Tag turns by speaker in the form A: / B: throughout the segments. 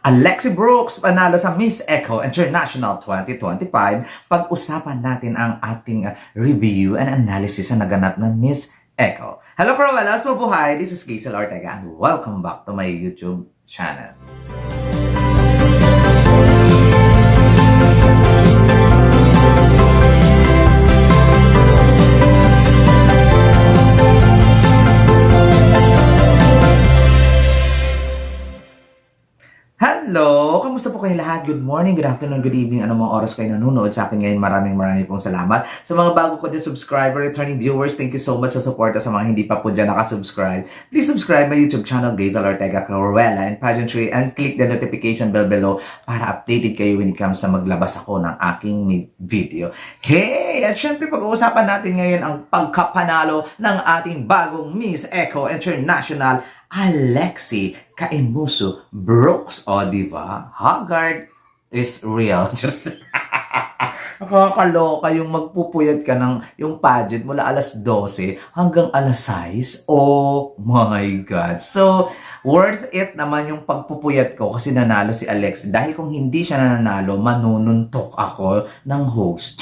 A: Alexi Brooks panalo sa Miss Echo International 2025. Pag-usapan natin ang ating review and analysis sa naganap ng Miss Echo. Hello Cruellas, mabuhay! This is Gazel Ortega and welcome back to my YouTube channel. Hello! Kamusta po kayo lahat? Good morning, good afternoon, good evening. Anong mga oras kayo nanonood sa akin ngayon? Maraming pong salamat. Sa mga bago ko dyan subscriber, returning viewers, thank you so much sa support. Sa mga hindi pa po dyan nakasubscribe, please subscribe my YouTube channel, Gazel Ortega Cruella and Pageantry, and click the notification bell below para updated kayo when it comes na maglabas ako ng aking video. Hey! At syempre pag-uusapan natin ngayon ang pagkapanalo ng ating bagong Miss Echo International, Alexi Kaimuso Brooks. O, diba? Haggard is real. Nakakaloka yung magpupuyat ka ng yung pageant mula alas 12 hanggang alas 6. Oh my God. So, worth it naman yung pagpupuyat ko kasi nanalo si Alexi. Dahil kung hindi siya nanalo, manununtok ako ng host.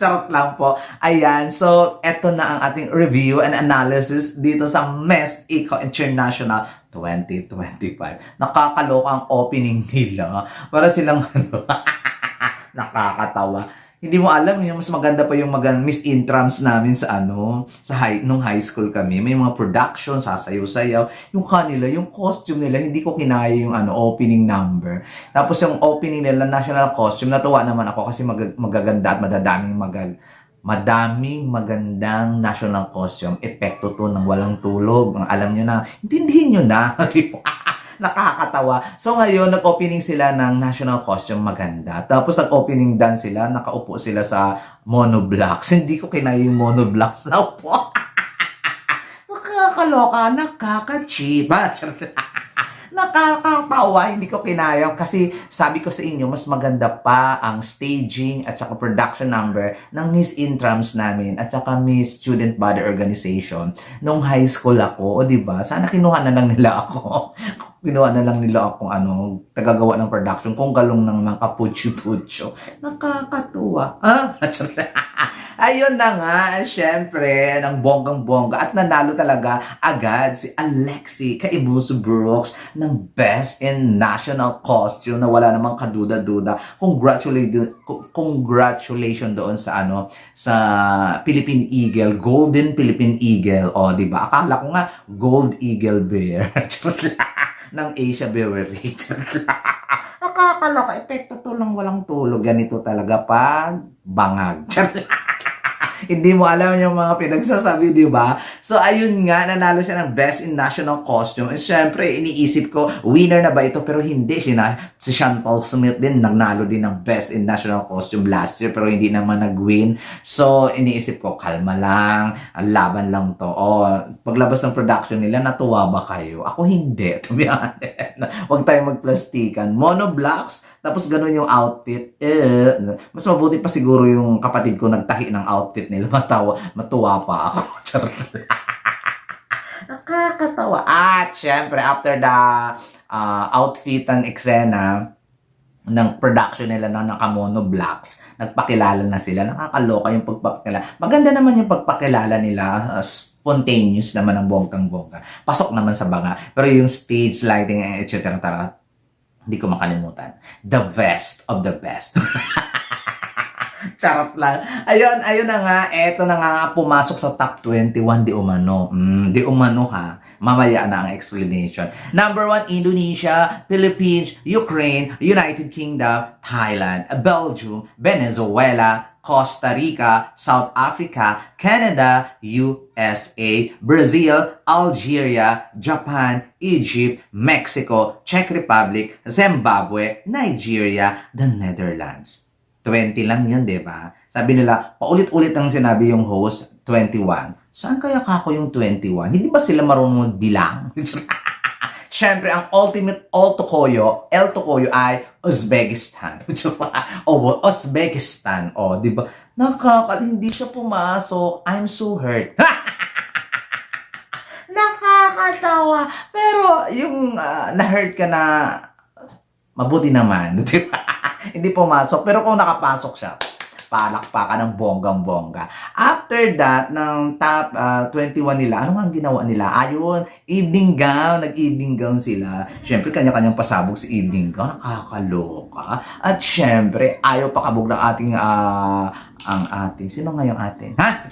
A: Charot lang po. Ayan. So, eto na ang ating review and analysis dito sa Miss Echo International 2025. Nakakaloka ang opening nila. Para silang nakakatawa. Hindi mo alam, yung mas maganda pa yung Miss Intrams namin sa nung high school kami. May mga production, sasayaw-sayaw. Yung kanila, yung costume nila, hindi ko kinaya yung opening number. Tapos yung opening nila, national costume, natuwa naman ako kasi magaganda at madaming magandang national costume. Epekto to ng walang tulog. Alam nyo na, intindihin nyo na. Nakakatawa. So ngayon, nag-opening sila ng national costume, maganda. Tapos nag-opening dance sila, nakaupo sila sa monoblocks. Hindi ko kinaya yung monoblocks na upo. Nakakaloka, nakaka-cheap. Nakakatawa, hindi ko kinaya. Kasi sabi ko sa inyo, mas maganda pa ang staging at saka production number ng Miss Intrams namin at saka Miss Student Body Organization nung high school ako. O diba? Sana kinuha na lang nila ako. Ginawa na lang nila akong tagagawa ng production kung galong ng mga kapucho-pucho. Nakakatuwa. Ayun na nga, syempre, ng bonggang-bongga at nanalo talaga agad si Alexi Kaimuso Brooks ng Best in National Costume na wala namang kaduda-duda. Congratulations doon sa sa Philippine Eagle, Golden Philippine Eagle. O, di ba? Akala ko nga Gold Eagle Bear. Ng Asia Beverage. Nakakaloka, epekto to lang walang tulog. Ganito talaga pag bangag. Hindi mo alam yung mga pinagsasabi, di ba? So, ayun nga, nanalo siya ng Best in National Costume. And syempre, iniisip ko, winner na ba ito? Pero hindi. Si Chantal Smith din, nagnalo din ng Best in National Costume last year, pero hindi naman nag-win. So, iniisip ko, kalma lang, ang laban lang to. O, paglabas ng production nila, natuwa ba kayo? Ako hindi, to be honest. Huwag tayong magplastikan. Monoblocks, tapos ganun yung outfit. Mas mabuti pa siguro yung kapatid ko nagtahi ng outfit nila. Matuwa pa ako. Nakakatawa. At syempre, after the outfit and eksena ng production nila na naka-mono blocks, nagpakilala na sila. Nakakaloka yung pagpakilala. Maganda naman yung pagpakilala nila. Spontaneous naman ang bonggang-bongga. Pasok naman sa banga. Pero yung stage lighting, etc. Hindi ko makalimutan. The best of the best. Charot lang. Ayun na nga. Eto na nga pumasok sa top 21 di umano. Di umano ha. Mamaya na ang explanation. Number 1, Indonesia, Philippines, Ukraine, United Kingdom, Thailand, Belgium, Venezuela, Costa Rica, South Africa, Canada, USA, Brazil, Algeria, Japan, Egypt, Mexico, Czech Republic, Zimbabwe, Nigeria, the Netherlands. 20 lang yan, di ba? Sabi nila, paulit-ulit ang sinabi yung host, 21. Saan kaya kako yung 21? Hindi ba sila marunong magbilang? Siyempre, ang ultimate El Tokoyo ay Uzbekistan. Uzbekistan. O, di ba? Hindi siya pumasok. I'm so hurt. Nakakatawa. Pero yung na-hurt ka na mabuti naman, di ba? Hindi pumasok. Pero kung nakapasok siya, palakpakan ng bonggang-bongga. After that, ng top 21 nila, ano nga ang ginawa nila? Ayun, evening gown. Nag-evening gown sila. Siyempre, kanya-kanyang pasabog sa evening gown. Nakakaloka. At siyempre, ayaw pakabog ng ating, sino nga yung atin? Ha?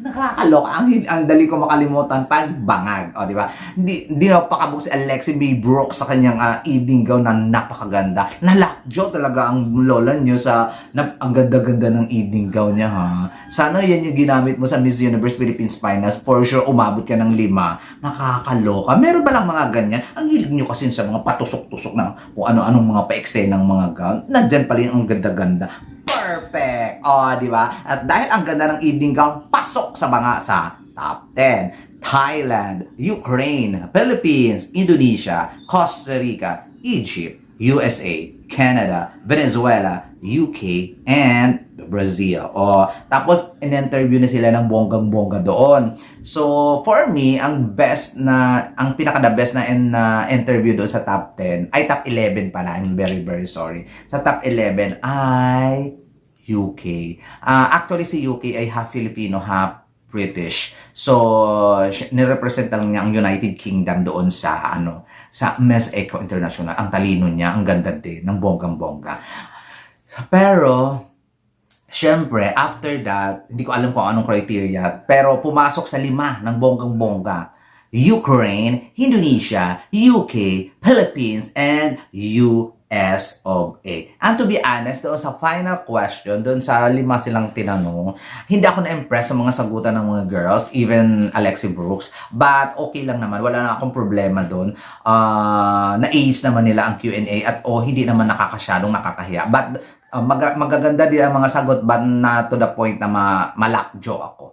A: Nakakaloka. Ang dali ko makalimutan pag bangag. O, di ba? Hindi na pakabog si Alexi B. Brooks sa kanyang evening gown na napakaganda. Nalakjo talaga ang lola niyo sa ang ganda-ganda ng evening gown niya, ha? Sana yan yung ginamit mo sa Miss Universe Philippines Finals. For sure, umabot ka ng 5. Nakakaloka. Meron ba lang mga ganyan? Ang hilig nyo kasi sa mga patusok-tusok ng kung ano-anong mga pa-eksenang mga gown. Nandyan pala yung ang ganda-ganda. Perfect! O, di ba? At dahil ang ganda ng evening gown, pasok sa top 10. Thailand, Ukraine, Philippines, Indonesia, Costa Rica, Egypt, USA, Canada, Venezuela, UK, and Brazil. O, tapos, in-interview na sila ng bonggang-bongga doon. So, for me, ang pinaka-the best na interview doon sa top 10, ay top 11 pala, I'm very, very sorry. Sa top 11 ay UK. Actually, si UK ay half Filipino, half British. So, nirepresent lang niya ang United Kingdom doon sa sa Miss Eco International. Ang talino niya, ang ganda din, ng bonggang-bongga. Pero, syempre, after that, hindi ko alam kung anong criteria, pero pumasok sa 5 ng bonggang-bongga. Ukraine, Indonesia, UK, Philippines, and US of A. And to be honest, doon sa final question, doon sa 5 silang tinanong, hindi ako na-impress sa mga sagutan ng mga girls, even Alexi Brooks. But okay lang naman, wala na akong problema doon. Na-ace naman nila ang Q&A at hindi naman nakakasyadong nakakahiya. But magaganda din ang mga sagot, but na to the point na malakjo ako.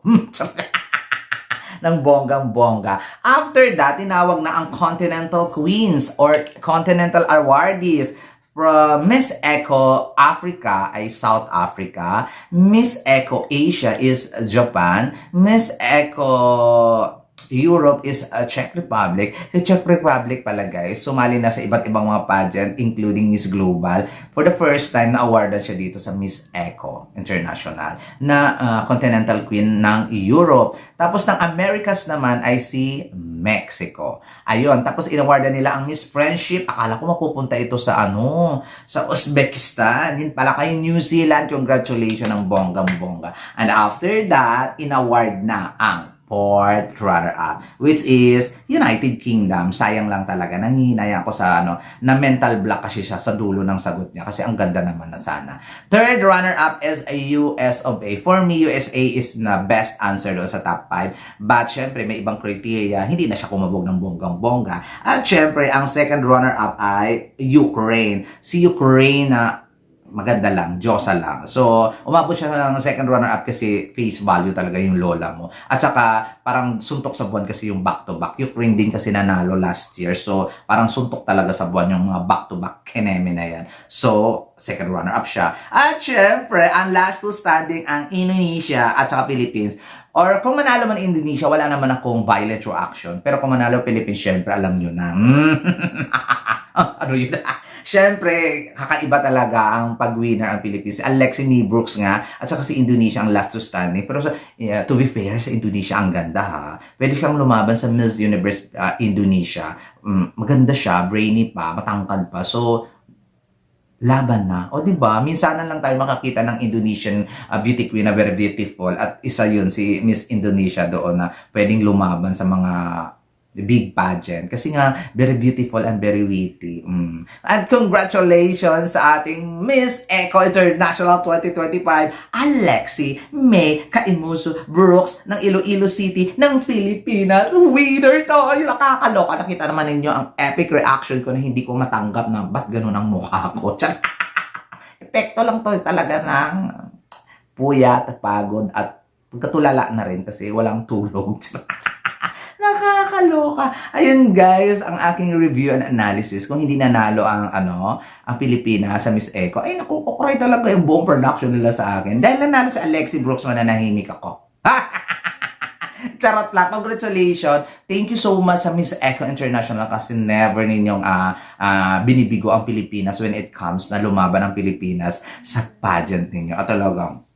A: Ng bonggang-bongga. After that, tinawag na ang Continental Queens or Continental Awardees. From Miss Eco Africa ay South Africa. Miss Eco Asia is Japan. Miss Eco Europe is Czech Republic. Sa Czech Republic pala guys, sumali na sa iba't ibang mga pageant including Miss Global. For the first time, na-awardan siya dito sa Miss Eco International na Continental Queen ng Europe. Tapos ng Americas naman ay si Mexico. Ayun, tapos inawardan nila ang Miss Friendship. Akala ko mapupunta ito sa sa Uzbekistan. Yun pala kay New Zealand. Congratulations ng bonggang-bongga. And after that, inaward na ang 4th runner-up, which is United Kingdom. Sayang lang talaga. Nanghihinaya ako sa na mental block kasi siya sa dulo ng sagot niya kasi ang ganda naman na sana. 3rd runner-up is a US of A. For me, USA is na best answer doon sa top 5. But syempre, may ibang criteria. Hindi na siya kumabog ng bonggang-bongga. At syempre, ang 2nd runner-up ay Ukraine. Si Ukraine na maganda lang, Diyosa lang. So, umabot siya ng 2nd runner-up kasi face value talaga yung lola mo. At saka, parang suntok sa buwan kasi yung back-to-back. Ukraine din kasi nanalo last year. So, parang suntok talaga sa buwan yung mga back-to-back kineme na yan. So, 2nd runner-up siya. At syempre, ang last two standing ang Indonesia at saka Philippines. Or kung manalo man Indonesia, wala naman akong violent reaction. Pero kung manalo Philippines, syempre, alam nyo na. Ano yun? Siyempre, kakaiba talaga ang pag-winner ang Philippines. Si Alexi B. Brooks nga, at saka si Indonesia ang last to standing. Pero to be fair, sa Indonesia ang ganda ha. Pwede siyang lumaban sa Miss Universe Indonesia. Maganda siya, brainy pa, matangkad pa. So, laban na. O diba, minsanan lang tayo makakita ng Indonesian beauty queen na very beautiful. At isa yun, si Miss Indonesia doon na pwedeng lumaban sa mga big pageant. Kasi nga, very beautiful and very witty. And congratulations sa ating Miss Eco International 2025, Alexi May Caimuso Brooks ng Iloilo City ng Pilipinas. Winner to! Yung nakakaloka. Nakita naman ninyo ang epic reaction ko na hindi ko matanggap na ba't ganun ang mukha ko. Epekto lang to talaga ng puyat, pagod, at pagkatulala na rin kasi walang tulog. Nakakaloka. Ayun guys, ang aking review and analysis. Kung hindi nanalo ang ang Pilipinas sa Miss Eco, ay nakukukray talaga yung buong production nila sa akin. Dahil nanalo si Alexi Brooks, mananahimik ako. Charot lang. Congratulations. Thank you so much sa Miss Echo International kasi never ninyong binibigo ang Pilipinas when it comes na lumaban ang Pilipinas sa pageant ninyo. At talagang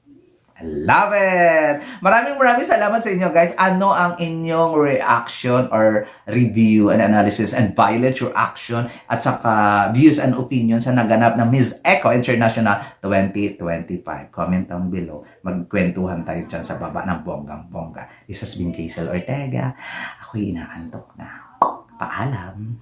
A: I love it! Maraming salamat sa inyo guys. Ano ang inyong reaction or review and analysis and violent reaction at saka views and opinions sa naganap ng Miss Echo International 2025? Comment down below. Magkwentuhan tayo dyan sa baba ng bonggang-bongga. This has been Kaisel Ortega. Ako'y inaantok na. Paalam!